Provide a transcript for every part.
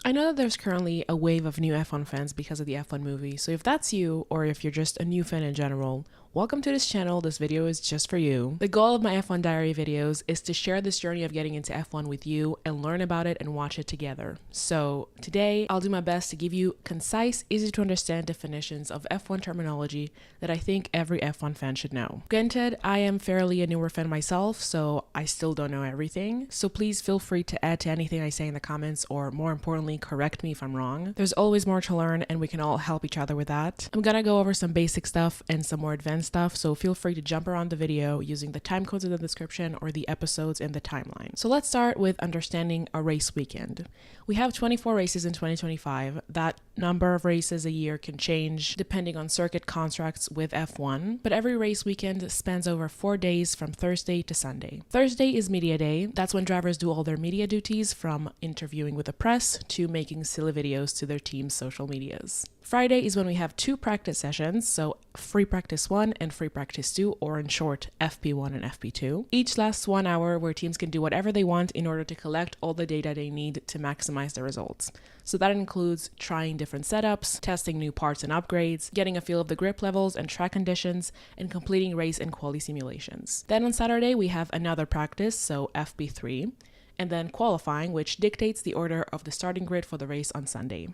I know that there's currently a wave of new F1 fans because of the F1 movie, so if that's you, or if you're just a new fan in general, welcome to this channel. This video is just for you. The goal of my F1 diary videos is to share this journey of getting into F1 with you and learn about it and watch it together. So today I'll do my best to give you concise, easy to understand definitions of F1 terminology that I think every F1 fan should know. Granted, I am fairly a newer fan myself, so I still don't know everything. So please feel free to add to anything I say in the comments, or more importantly, correct me if I'm wrong. There's always more to learn and we can all help each other with that. I'm gonna go over some basic stuff and some more advanced stuff, so feel free to jump around the video using the time codes in the description or the episodes in the timeline. So let's start with understanding a race weekend. We have 24 races in 2025. That number of races a year can change depending on circuit contracts with F1, but every race weekend spans over 4 days from Thursday to Sunday. Thursday is media day. That's when drivers do all their media duties, from interviewing with the press to making silly videos to their team's social medias. Friday is when we have 2 practice sessions, so free practice 1 and free practice 2, or in short, FP1 and FP2. Each lasts 1 hour where teams can do whatever they want in order to collect all the data they need to maximize the results. So that includes trying different setups, testing new parts and upgrades, getting a feel of the grip levels and track conditions, and completing race and quality simulations. Then on Saturday, we have another practice, so FP3, and then qualifying, which dictates the order of the starting grid for the race on Sunday.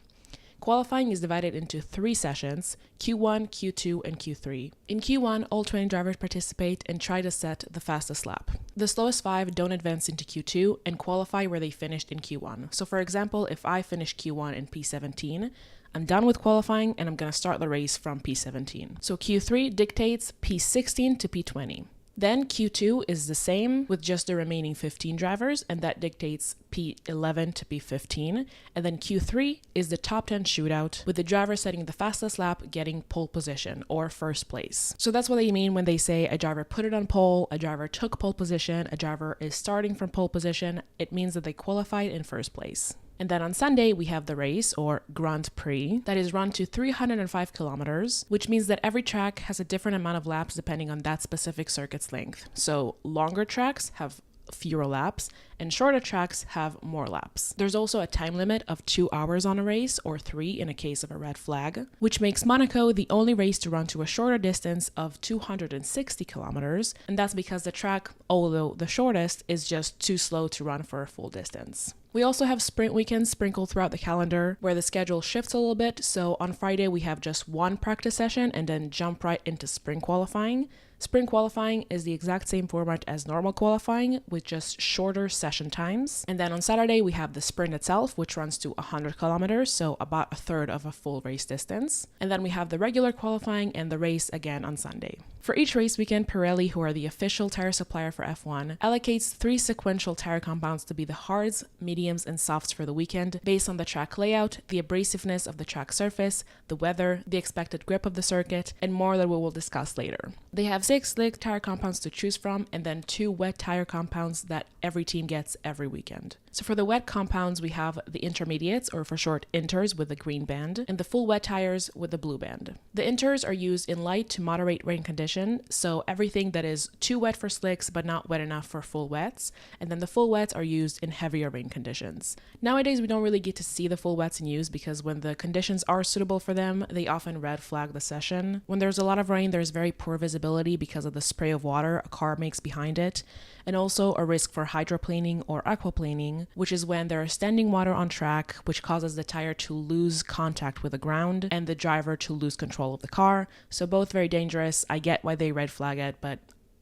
Qualifying is divided into 3 sessions, Q1, Q2, and Q3. In Q1, all 20 drivers participate and try to set the fastest lap. The slowest 5 don't advance into Q2 and qualify where they finished in Q1. So for example, if I finish Q1 in P17, I'm done with qualifying and I'm going to start the race from P17. So Q3 dictates P16 to P20. Then Q2 is the same with just the remaining 15 drivers, and that dictates P11 to P15. And then Q3 is the top 10 shootout, with the driver setting the fastest lap getting pole position or first place. So that's what they mean when they say a driver put it on pole, a driver took pole position, a driver is starting from pole position. It means that they qualified in first place. And then on Sunday, we have the race, or Grand Prix, that is run to 305 kilometers, which means that every track has a different amount of laps depending on that specific circuit's length. So longer tracks have fewer laps, and shorter tracks have more laps. There's also a time limit of 2 hours on a race, or 3 in a case of a red flag, which makes Monaco the only race to run to a shorter distance of 260 kilometers, and that's because the track, although the shortest, is just too slow to run for a full distance. We also have sprint weekends sprinkled throughout the calendar where the schedule shifts a little bit. So on Friday, we have just 1 practice session and then jump right into sprint qualifying. Sprint qualifying is the exact same format as normal qualifying with just shorter session times. And then on Saturday, we have the sprint itself, which runs to 100 kilometers, so about a third of a full race distance. And then we have the regular qualifying and the race again on Sunday. For each race weekend, Pirelli, who are the official tire supplier for F1, allocates 3 sequential tire compounds to be the hards, mediums, and softs for the weekend based on the track layout, the abrasiveness of the track surface, the weather, the expected grip of the circuit, and more that we will discuss later. They have 6 slick tire compounds to choose from, and then 2 wet tire compounds that every team gets every weekend. So for the wet compounds, we have the intermediates, or for short inters, with the green band, and the full wet tires with the blue band. The inters are used in light to moderate rain condition, so everything that is too wet for slicks but not wet enough for full wets, and then the full wets are used in heavier rain conditions. Nowadays, we don't really get to see the full wets in use because when the conditions are suitable for them, they often red flag the session. When there's a lot of rain, there's very poor visibility because of the spray of water a car makes behind it, and also a risk for hydroplaning or aquaplaning, which is when there is standing water on track, which causes the tire to lose contact with the ground and the driver to lose control of the car. So both very dangerous. I get why they red flag it, but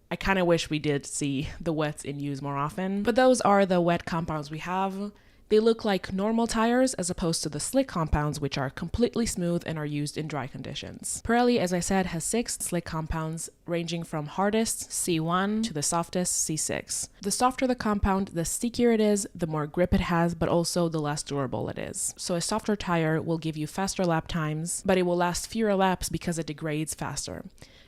I kind of wish we did see the wets in use more often. But those are the wet compounds we have. They look like normal tires as opposed to the slick compounds, which are completely smooth and are used in dry conditions. Pirelli, as I said, has 6 slick compounds ranging from hardest, C1, to the softest, C6. The softer the compound, the stickier it is, the more grip it has, but also the less durable it is. So a softer tire will give you faster lap times, but it will last fewer laps because it degrades faster.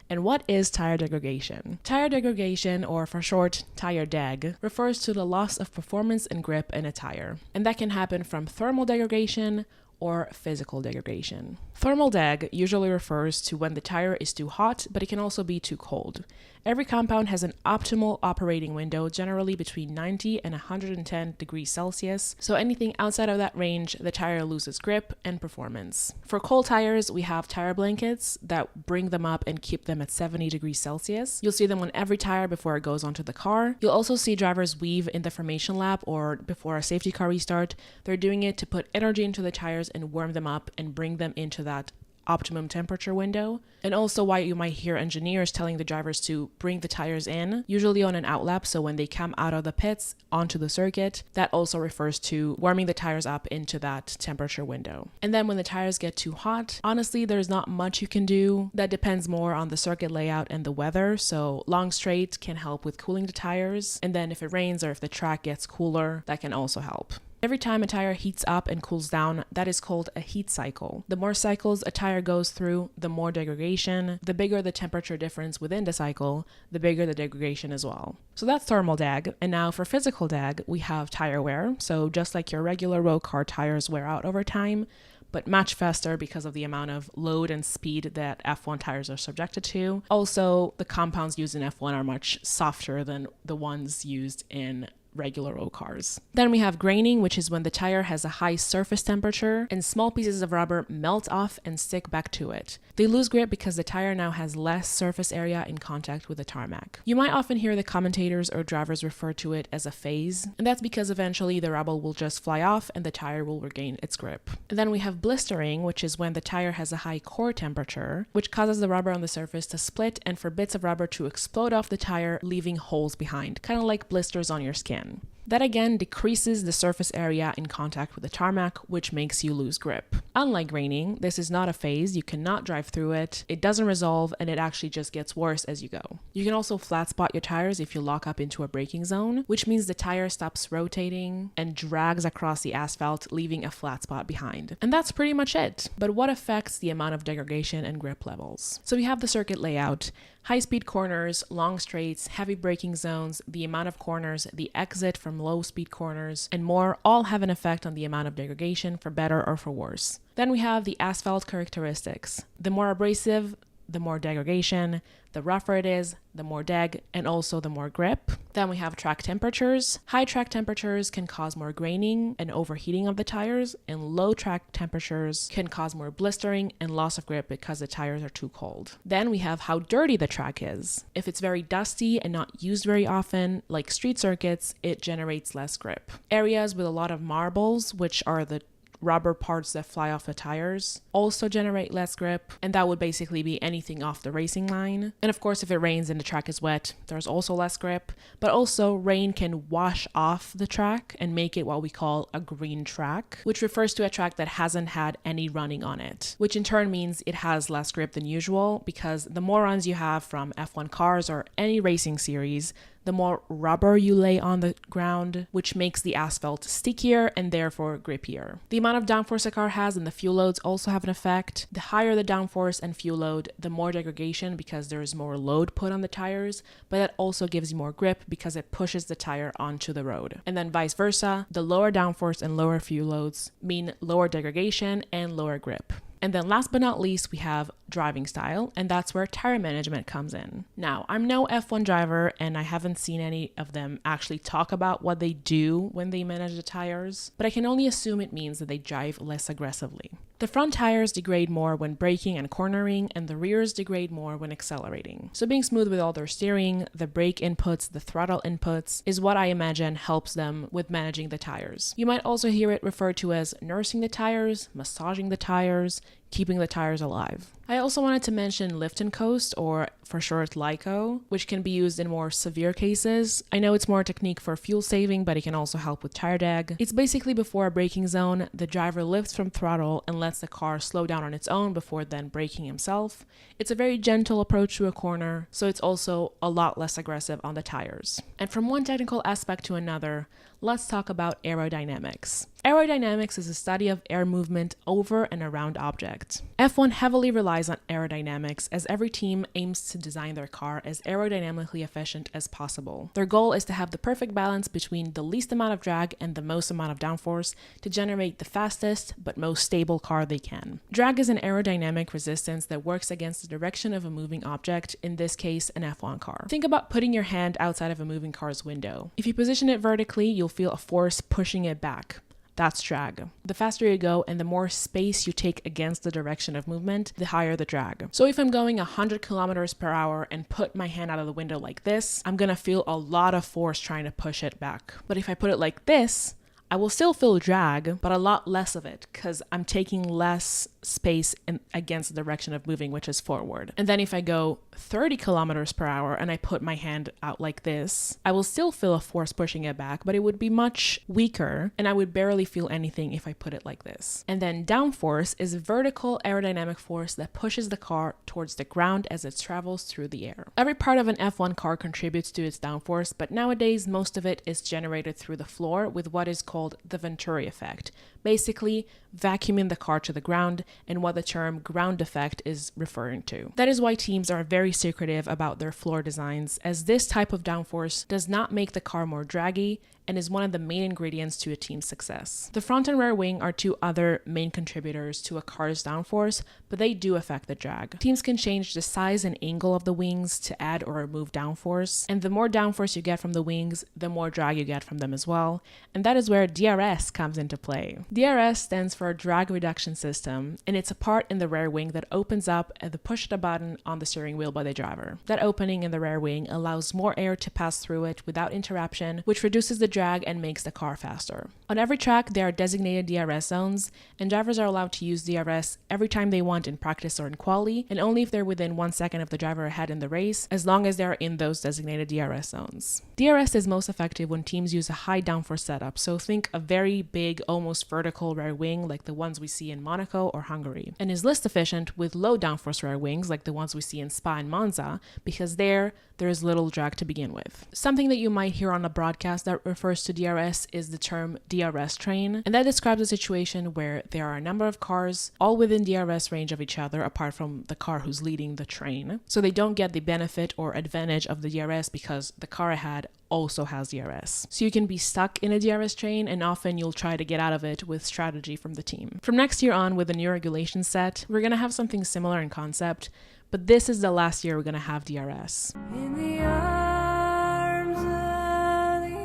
And what is tire degradation? Tire degradation, or for short, tire deg, refers to the loss of performance and grip in a tire. And that can happen from thermal degradation or physical degradation. Thermal deg usually refers to when the tire is too hot, but it can also be too cold. Every compound has an optimal operating window, generally between 90 and 110 degrees Celsius, so anything outside of that range, the tire loses grip and performance. For cold tires, we have tire blankets that bring them up and keep them at 70 degrees Celsius. You'll see them on every tire before it goes onto the car. You'll also see drivers weave in the formation lap or before a safety car restart. They're doing it to put energy into the tires and warm them up and bring them into that optimum temperature window. And also why you might hear engineers telling the drivers to bring the tires in, usually on an outlap, so when they come out of the pits onto the circuit, that also refers to warming the tires up into that temperature window. And then when the tires get too hot, honestly, there's not much you can do. That depends more on the circuit layout and the weather, so long straight can help with cooling the tires, and then if it rains or if the track gets cooler, that can also help. Every time a tire heats up and cools down, that is called a heat cycle. The more cycles a tire goes through, the more degradation. The bigger the temperature difference within the cycle, the bigger the degradation as well. So that's thermal deg. And now for physical deg, we have tire wear. So just like your regular road car tires wear out over time, but much faster because of the amount of load and speed that F1 tires are subjected to. Also, the compounds used in F1 are much softer than the ones used in regular road cars. Then we have graining, which is when the tire has a high surface temperature and small pieces of rubber melt off and stick back to it. They lose grip because the tire now has less surface area in contact with the tarmac. You might often hear the commentators or drivers refer to it as a phase, and that's because eventually the rubber will just fly off and the tire will regain its grip. And then we have blistering, which is when the tire has a high core temperature, which causes the rubber on the surface to split and for bits of rubber to explode off the tire, leaving holes behind, kind of like blisters on your skin. That again decreases the surface area in contact with the tarmac, which makes you lose grip. Unlike graining, this is not a phase. You cannot drive through it. It doesn't resolve, and it actually just gets worse as you go. You can also flat spot your tires if you lock up into a braking zone, which means the tire stops rotating and drags across the asphalt, leaving a flat spot behind. And that's pretty much it. But what affects the amount of degradation and grip levels? So we have the circuit layout. High-speed corners, long straights, heavy braking zones, the amount of corners, the exit from low-speed corners, and more all have an effect on the amount of degradation for better or for worse. Then we have the asphalt characteristics. The more abrasive, the more degradation. The rougher it is, the more deg, and also the more grip. Then we have track temperatures. High track temperatures can cause more graining and overheating of the tires, and low track temperatures can cause more blistering and loss of grip because the tires are too cold. Then we have how dirty the track is. If it's very dusty and not used very often, like street circuits, it generates less grip. Areas with a lot of marbles, which are the rubber parts that fly off the tires, also generate less grip, and that would basically be anything off the racing line. And of course, if it rains and the track is wet, there's also less grip, but also rain can wash off the track and make it what we call a green track, which refers to a track that hasn't had any running on it, which in turn means it has less grip than usual, because the more runs you have from F1 cars or any racing series, the more rubber you lay on the ground, which makes the asphalt stickier and therefore grippier. The amount of downforce a car has and the fuel loads also have an effect. The higher the downforce and fuel load, the more degradation because there is more load put on the tires, but that also gives you more grip because it pushes the tire onto the road. And then vice versa, the lower downforce and lower fuel loads mean lower degradation and lower grip. And then last but not least, we have driving style, and that's where tire management comes in. Now, I'm no F1 driver, and I haven't seen any of them actually talk about what they do when they manage the tires, but I can only assume it means that they drive less aggressively. The front tires degrade more when braking and cornering, and the rears degrade more when accelerating. So being smooth with all their steering, the brake inputs, the throttle inputs, is what I imagine helps them with managing the tires. You might also hear it referred to as nursing the tires, massaging the tires, keeping the tires alive. I also wanted to mention lift and coast, or for short LICO, which can be used in more severe cases. I know it's more a technique for fuel saving, but it can also help with tire deg. It's basically before a braking zone, the driver lifts from throttle and lets the car slow down on its own before then braking himself. It's a very gentle approach to a corner, so it's also a lot less aggressive on the tires. And from one technical aspect to another, let's talk about aerodynamics. Aerodynamics is a study of air movement over and around objects. F1 heavily relies on aerodynamics as every team aims to design their car as aerodynamically efficient as possible. Their goal is to have the perfect balance between the least amount of drag and the most amount of downforce to generate the fastest but most stable car they can. Drag is an aerodynamic resistance that works against the direction of a moving object, in this case an F1 car. Think about putting your hand outside of a moving car's window. If you position it vertically, you'll feel a force pushing it back. That's drag. The faster you go and the more space you take against the direction of movement, the higher the drag. So if I'm going 100 kilometers per hour and put my hand out of the window like this, I'm gonna feel a lot of force trying to push it back. But if I put it like this, I will still feel drag, but a lot less of it because I'm taking less space against the direction of moving, which is forward. And then if I go 30 kilometers per hour and I put my hand out like this, I will still feel a force pushing it back, but it would be much weaker and I would barely feel anything if I put it like this. And then downforce is a vertical aerodynamic force that pushes the car towards the ground as it travels through the air. Every part of an F1 car contributes to its downforce, but nowadays most of it is generated through the floor with what is called the Venturi effect, basically vacuuming the car to the ground, and what the term ground effect is referring to. That is why teams are very secretive about their floor designs, as this type of downforce does not make the car more draggy and is one of the main ingredients to a team's success. The front and rear wing are two other main contributors to a car's downforce, but they do affect the drag. Teams can change the size and angle of the wings to add or remove downforce, and the more downforce you get from the wings, the more drag you get from them as well, and that is where DRS comes into play. DRS stands for Drag Reduction System, and it's a part in the rear wing that opens up at the push of the button on the steering wheel by the driver. That opening in the rear wing allows more air to pass through it without interruption, which reduces the drag and makes the car faster. On every track, there are designated DRS zones, and drivers are allowed to use DRS every time they want in practice or in quali, and only if they're within 1 second of the driver ahead in the race, as long as they are in those designated DRS zones. DRS is most effective when teams use a high downforce setup, so think a very big, almost vertical rear wing like the ones we see in Monaco or Hungary, and is less efficient with low downforce rear wings like the ones we see in Spa and Monza, because there is little drag to begin with. Something that you might hear on a broadcast that refers to DRS is the term DRS train, and that describes a situation where there are a number of cars all within DRS range of each other apart from the car who's leading the train, so they don't get the benefit or advantage of the DRS because the car ahead also has DRS. So you can be stuck in a DRS train, and often you'll try to get out of it with strategy from the team. From next year on, with the new regulations set, we're going to have something similar in concept, but this is the last year we're going to have DRS. In the arms of the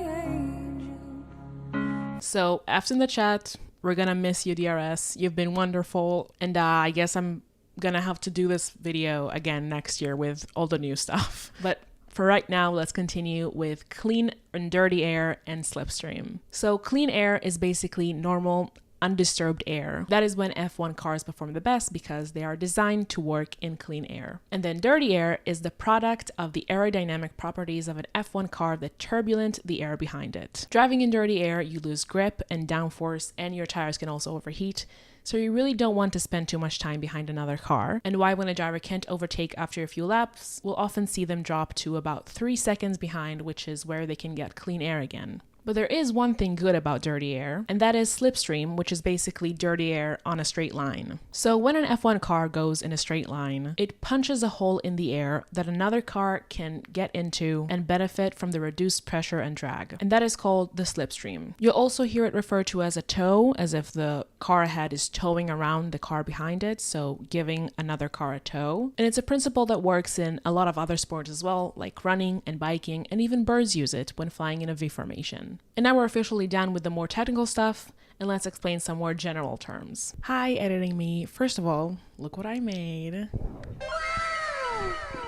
angel. So, F's in the chat, we're going to miss you, DRS. You've been wonderful, and I guess I'm going to have to do this video again next year with all the new stuff. But for right now, let's continue with clean and dirty air and slipstream. So clean air is basically normal, undisturbed air. That is when F1 cars perform the best because they are designed to work in clean air. And then dirty air is the product of the aerodynamic properties of an F1 car that turbulent the air behind it. Driving in dirty air, you lose grip and downforce, and your tires can also overheat. So you really don't want to spend too much time behind another car, and why when a driver can't overtake after a few laps, we'll often see them drop to about 3 seconds behind, which is where they can get clean air again. But there is one thing good about dirty air, and that is slipstream, which is basically dirty air on a straight line. So when an F1 car goes in a straight line, it punches a hole in the air that another car can get into and benefit from the reduced pressure and drag, and that is called the slipstream. You'll also hear it referred to as a tow, as if the car ahead is towing around the car behind it, so giving another car a tow. And it's a principle that works in a lot of other sports as well, like running and biking, and even birds use it when flying in a V formation. And now we're officially done with the more technical stuff, and let's explain some more general terms. Hi, editing me. First of all, look what I made.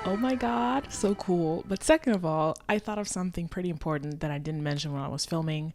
Oh my god, so cool. But second of all, I thought of something pretty important that I didn't mention when I was filming,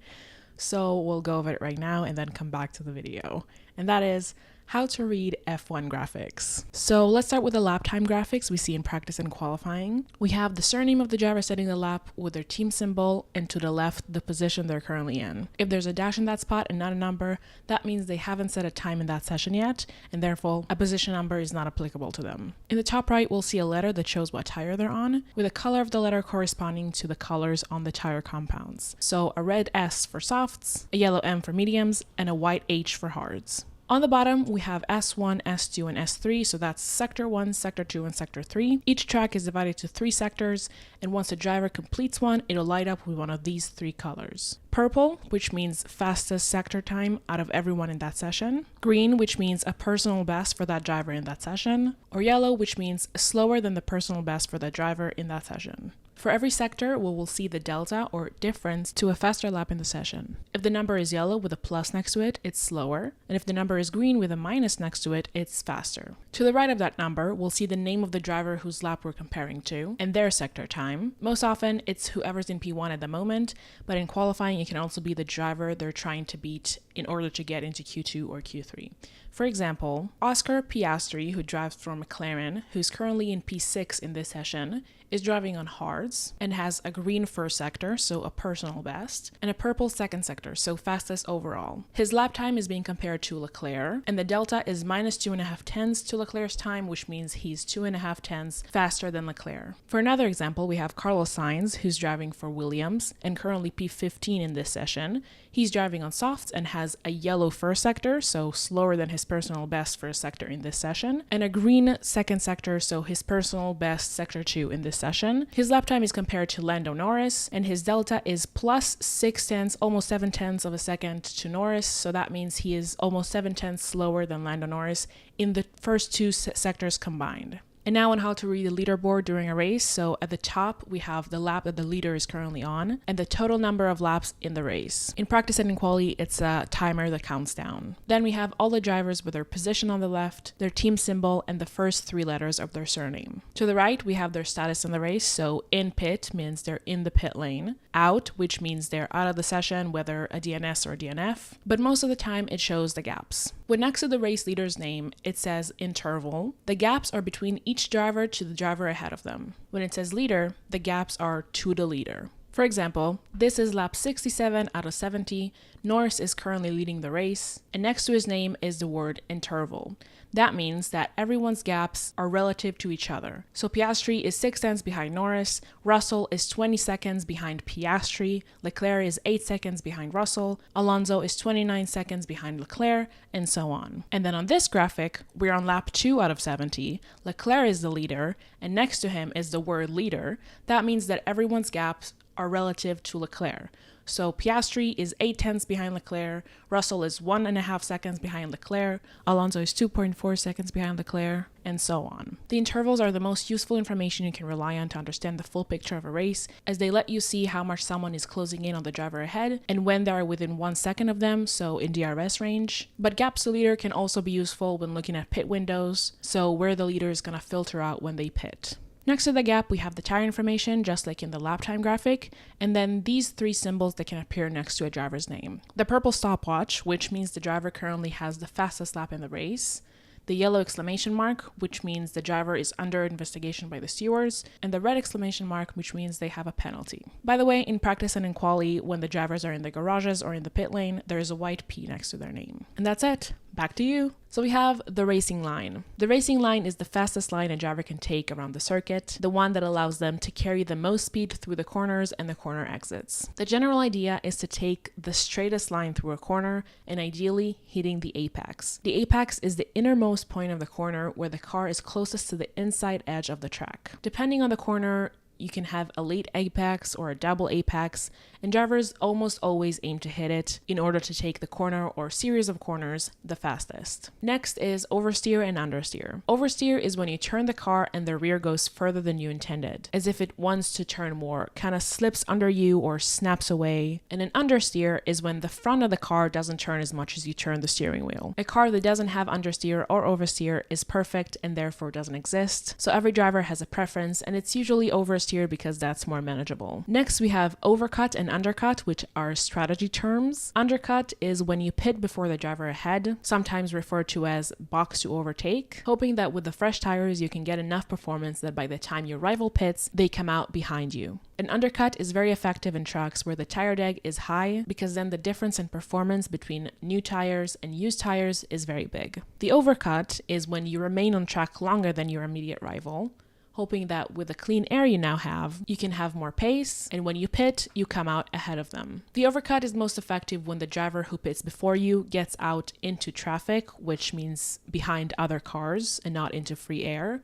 so we'll go over it right now and then come back to the video. And that is how to read F1 graphics. So let's start with the lap time graphics we see in practice and qualifying. We have the surname of the driver setting the lap with their team symbol, and to the left, the position they're currently in. If there's a dash in that spot and not a number, that means they haven't set a time in that session yet, and therefore a position number is not applicable to them. In the top right, we'll see a letter that shows what tire they're on, with a color of the letter corresponding to the colors on the tire compounds. So a red S for softs, a yellow M for mediums, and a white H for hards. On the bottom, we have S1, S2, and S3, so that's Sector 1, Sector 2, and Sector 3. Each track is divided to 3 sectors, and once a driver completes one, it'll light up with one of these 3 colors. Purple, which means fastest sector time out of everyone in that session. Green, which means a personal best for that driver in that session. Or yellow, which means slower than the personal best for that driver in that session. For every sector, we will see the delta or difference to a faster lap in the session. If the number is yellow with a plus next to it, it's slower. And if the number is green with a minus next to it, it's faster. To the right of that number, we'll see the name of the driver whose lap we're comparing to and their sector time. Most often, it's whoever's in P1 at the moment, but in qualifying, it can also be the driver they're trying to beat in order to get into Q2 or Q3. For example, Oscar Piastri, who drives for McLaren, who's currently in P6 in this session, is driving on hards and has a green first sector, so a personal best, and a purple second sector, so fastest overall. His lap time is being compared to Leclerc, and the delta is minus 2.5 tenths to Leclerc's time, which means he's 2.5 tenths faster than Leclerc. For another example, we have Carlos Sainz, who's driving for Williams and currently P15 in this session. He's driving on softs and has a yellow first sector, so slower than his personal best first sector in this session, and a green second sector, so his personal best sector 2 in this session. His lap time is compared to Lando Norris, and his delta is plus 6 tenths, almost 7 tenths of a second to Norris, so that means he is almost 7 tenths slower than Lando Norris in the first 2 sectors combined. And now on how to read the leaderboard during a race. So at the top, we have the lap that the leader is currently on and the total number of laps in the race. In practice and in quali, it's a timer that counts down. Then we have all the drivers with their position on the left, their team symbol, and the first 3 letters of their surname. To the right, we have their status in the race. So in pit means they're in the pit lane. Out, which means they're out of the session, whether a DNS or a DNF. But most of the time, it shows the gaps. When next to the race leader's name, it says interval. The gaps are between each driver to the driver ahead of them. When it says leader, the gaps are to the leader. For example, this is lap 67 out of 70. Norris is currently leading the race, and next to his name is the word interval. That means that everyone's gaps are relative to each other. So Piastri is 6 tenths behind Norris, Russell is 20 seconds behind Piastri, Leclerc is 8 seconds behind Russell, Alonso is 29 seconds behind Leclerc, and so on. And then on this graphic, we're on lap 2 out of 70. Leclerc is the leader, and next to him is the word leader. That means that everyone's gaps are relative to Leclerc. So Piastri is 8 tenths behind Leclerc, Russell is 1.5 seconds behind Leclerc, Alonso is 2.4 seconds behind Leclerc, and so on. The intervals are the most useful information you can rely on to understand the full picture of a race, as they let you see how much someone is closing in on the driver ahead and when they are within 1 second of them, so in DRS range. But gaps to leader can also be useful when looking at pit windows, so where the leader is going to filter out when they pit. Next to the gap, we have the tire information, just like in the lap time graphic, and then these 3 symbols that can appear next to a driver's name. The purple stopwatch, which means the driver currently has the fastest lap in the race. The yellow exclamation mark, which means the driver is under investigation by the stewards, and the red exclamation mark, which means they have a penalty. By the way, in practice and in quali, when the drivers are in the garages or in the pit lane, there is a white P next to their name. And that's it. Back to you. So we have the racing line. The racing line is the fastest line a driver can take around the circuit, the one that allows them to carry the most speed through the corners and the corner exits. The general idea is to take the straightest line through a corner and ideally hitting the apex. The apex is the innermost point of the corner where the car is closest to the inside edge of the track. Depending on the corner, you can have a late apex or a double apex, and drivers almost always aim to hit it in order to take the corner or series of corners the fastest. Next is oversteer and understeer. Oversteer is when you turn the car and the rear goes further than you intended, as if it wants to turn more, kind of slips under you or snaps away. And an understeer is when the front of the car doesn't turn as much as you turn the steering wheel. A car that doesn't have understeer or oversteer is perfect and therefore doesn't exist. So every driver has a preference, and it's usually oversteer because that's more manageable. Next, we have overcut and undercut, which are strategy terms. Undercut is when you pit before the driver ahead, sometimes referred to as box to overtake, hoping that with the fresh tires you can get enough performance that by the time your rival pits, they come out behind you. An undercut is very effective in tracks where the tire deg is high, because then the difference in performance between new tires and used tires is very big. The overcut is when you remain on track longer than your immediate rival. hoping that with the clean air you now have, you can have more pace, and when you pit, you come out ahead of them. The overcut is most effective when the driver who pits before you gets out into traffic, which means behind other cars and not into free air,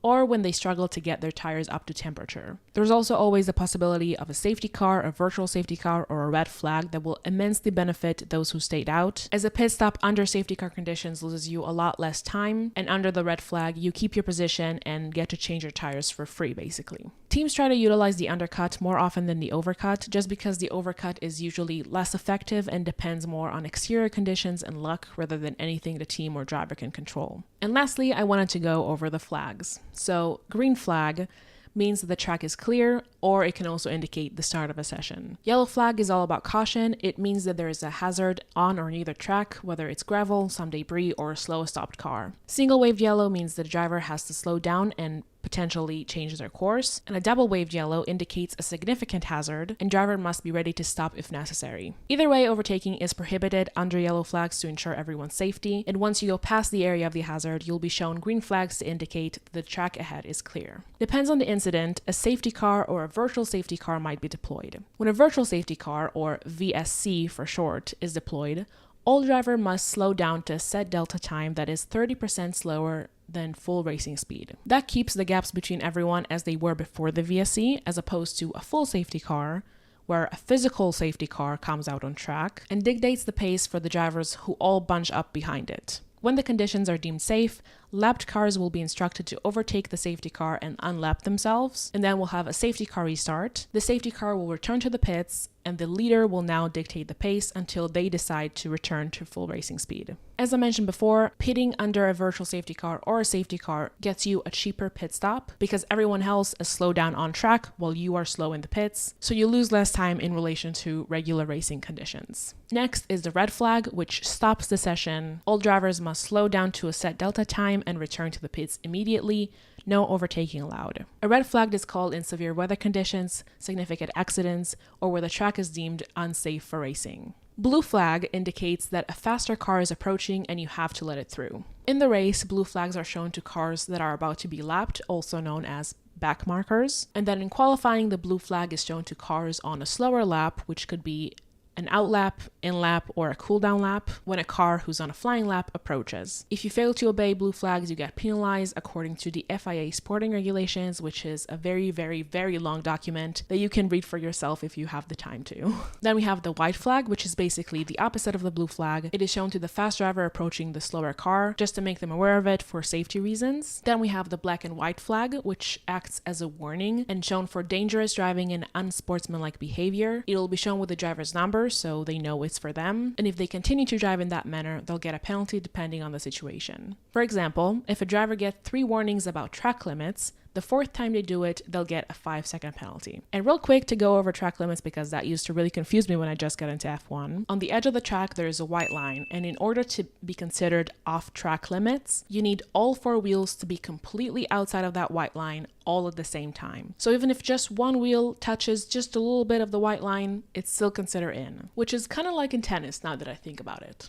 or when they struggle to get their tires up to temperature. There's also always the possibility of a safety car, a virtual safety car, or a red flag that will immensely benefit those who stayed out, as a pit stop under safety car conditions loses you a lot less time, and under the red flag, you keep your position and get to change your tires for free, basically. Teams try to utilize the undercut more often than the overcut, just because the overcut is usually less effective and depends more on exterior conditions and luck rather than anything the team or driver can control. And lastly, I wanted to go over the flags. So, green flag means that the track is clear, or it can also indicate the start of a session. Yellow flag is all about caution. It means that there is a hazard on or near the track, whether it's gravel, some debris, or a slow stopped car. Single waved yellow means the driver has to slow down and potentially change their course, and a double waved yellow indicates a significant hazard, and driver must be ready to stop if necessary. Either way, overtaking is prohibited under yellow flags to ensure everyone's safety, and once you go past the area of the hazard, you'll be shown green flags to indicate the track ahead is clear. Depends on the incident, a safety car or a virtual safety car might be deployed. When a virtual safety car, or VSC for short, is deployed, all driver must slow down to a set delta time that is 30% slower than full racing speed. That keeps the gaps between everyone as they were before the VSC, as opposed to a full safety car, where a physical safety car comes out on track and dictates the pace for the drivers who all bunch up behind it. When the conditions are deemed safe, lapped cars will be instructed to overtake the safety car and unlap themselves, and then we'll have a safety car restart. The safety car will return to the pits, and the leader will now dictate the pace until they decide to return to full racing speed. As I mentioned before, pitting under a virtual safety car or a safety car gets you a cheaper pit stop because everyone else is slowed down on track while you are slow in the pits, so you lose less time in relation to regular racing conditions. Next is the red flag, which stops the session. All drivers must slow down to a set delta time and return to the pits immediately. No overtaking allowed. A red flag is called in severe weather conditions, significant accidents, or where the track is deemed unsafe for racing. Blue flag indicates that a faster car is approaching and you have to let it through. In the race, blue flags are shown to cars that are about to be lapped, also known as back markers. And then in qualifying, the blue flag is shown to cars on a slower lap, which could be an out lap, in lap, or a cool down lap when a car who's on a flying lap approaches. If you fail to obey blue flags, you get penalized according to the FIA sporting regulations, which is a very, very, very long document that you can read for yourself if you have the time to. Then we have the white flag, which is basically the opposite of the blue flag. It is shown to the fast driver approaching the slower car, just to make them aware of it for safety reasons. Then we have the black and white flag, which acts as a warning and shown for dangerous driving and unsportsmanlike behavior. It will be shown with the driver's number, so they know it's for them, and if they continue to drive in that manner, they'll get a penalty depending on the situation. For example, if a driver gets 3 warnings about track limits, the 4th time they do it, they'll get a 5-second penalty. And real quick to go over track limits, because that used to really confuse me when I just got into F1. On the edge of the track, there is a white line, and in order to be considered off track limits, you need all 4 wheels to be completely outside of that white line all at the same time. So even if just one wheel touches just a little bit of the white line, it's still considered in, which is kind of like in tennis now that I think about it.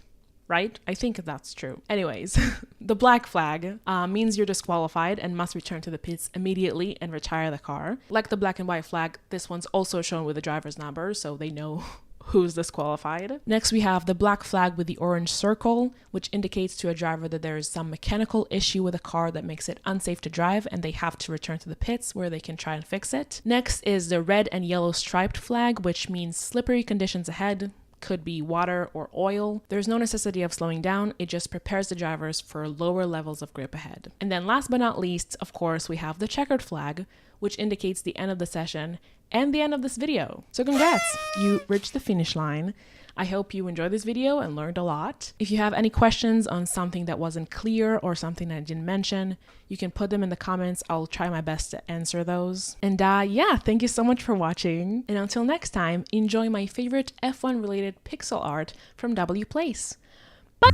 Right? I think that's true. Anyways, the black flag means you're disqualified and must return to the pits immediately and retire the car. Like the black and white flag, this one's also shown with the driver's number, so they know who's disqualified. Next, we have the black flag with the orange circle, which indicates to a driver that there is some mechanical issue with a car that makes it unsafe to drive and they have to return to the pits where they can try and fix it. Next is the red and yellow striped flag, which means slippery conditions ahead. Could be water or oil. There's no necessity of slowing down, it just prepares the drivers for lower levels of grip ahead. And then last but not least, of course, we have the checkered flag, which indicates the end of the session and the end of this video. So congrats, you reached the finish line. I hope you enjoyed this video and learned a lot. If you have any questions on something that wasn't clear or something that I didn't mention, you can put them in the comments. I'll try my best to answer those. And yeah, thank you so much for watching. And until next time, enjoy my favorite F1 related pixel art from W Place. Bye!